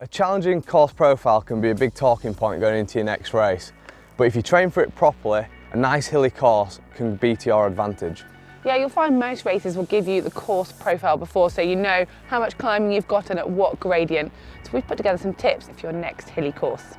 A challenging course profile can be a big talking point going into your next race, but if you train for it properly, a nice hilly course can be to your advantage. Yeah, you'll find most races will give you the course profile before, so you know how much climbing you've got and at what gradient. So we've put together some tips for your next hilly course.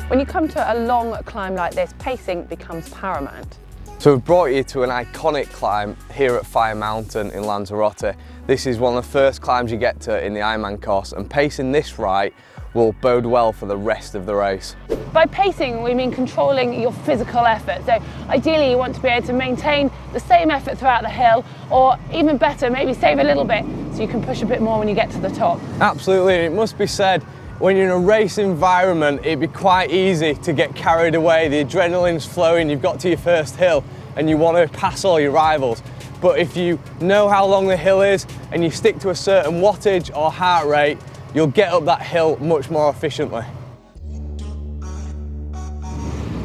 When you come to a long climb like this, pacing becomes paramount. So we've brought you to an iconic climb here at Fire Mountain in Lanzarote. This is one of the first climbs you get to in the Ironman course, and pacing this right will bode well for the rest of the race. By pacing, we mean controlling your physical effort. So ideally you want to be able to maintain the same effort throughout the hill, or even better, maybe save a little bit so you can push a bit more when you get to the top. Absolutely, and it must be said, when you're in a race environment, it'd be quite easy to get carried away. The adrenaline's flowing, you've got to your first hill and you want to pass all your rivals. But if you know how long the hill is and you stick to a certain wattage or heart rate, you'll get up that hill much more efficiently.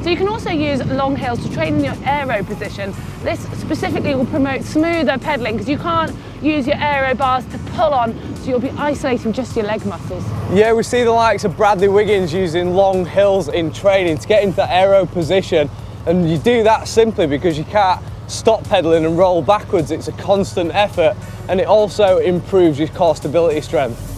So you can also use long hills to train in your aero position. This specifically will promote smoother pedaling because you can't use your aero bars to pull on, so you'll be isolating just your leg muscles. Yeah, we see the likes of Bradley Wiggins using long hills in training to get into that aero position, and you do that simply because you can't stop pedaling and roll backwards. It's a constant effort, and it also improves your core stability strength.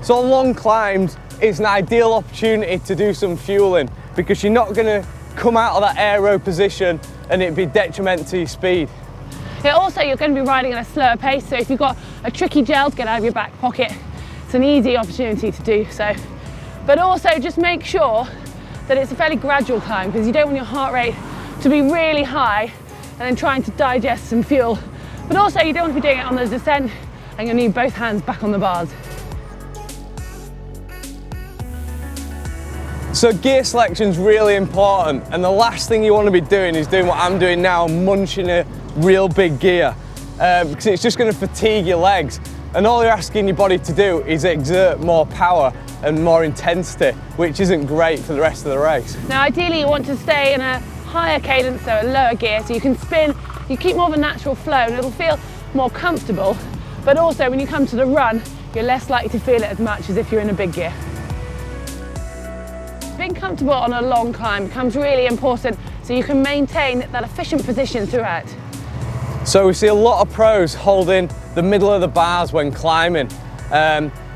So on long climbs, it's an ideal opportunity to do some fueling because you're not going to come out of that aero position and it'd be detrimental to your speed. Yeah, also you're going to be riding at a slower pace, so if you've got a tricky gel to get out of your back pocket, it's an easy opportunity to do so. But also just make sure that it's a fairly gradual climb because you don't want your heart rate to be really high and then trying to digest some fuel. But also you don't want to be doing it on the descent and you'll need both hands back on the bars. So gear selection is really important, and the last thing you want to be doing is doing what I'm doing now, munching a real big gear, because it's just going to fatigue your legs, and all you're asking your body to do is exert more power and more intensity, which isn't great for the rest of the race. Now ideally you want to stay in a higher cadence, so a lower gear, so you can spin, you keep more of a natural flow and it'll feel more comfortable, but also when you come to the run, you're less likely to feel it as much as if you're in a big gear. Being comfortable on a long climb becomes really important so you can maintain that efficient position throughout. So we see a lot of pros holding the middle of the bars when climbing.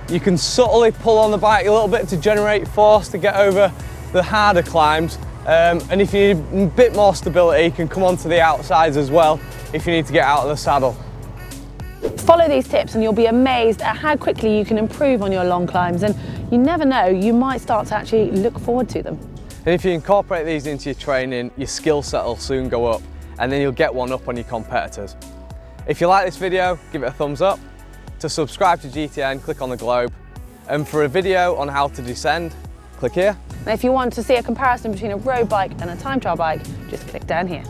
You can subtly pull on the bike a little bit to generate force to get over the harder climbs, and if you need a bit more stability you can come onto the outsides as well if you need to get out of the saddle. Follow these tips and you'll be amazed at how quickly you can improve on your long climbs, and you never know, you might start to actually look forward to them. And if you incorporate these into your training, your skill set will soon go up, and then you'll get one up on your competitors. If you like this video, give it a thumbs up. To subscribe to GTN, click on the globe. And for a video on how to descend, click here. And if you want to see a comparison between a road bike and a time trial bike, just click down here.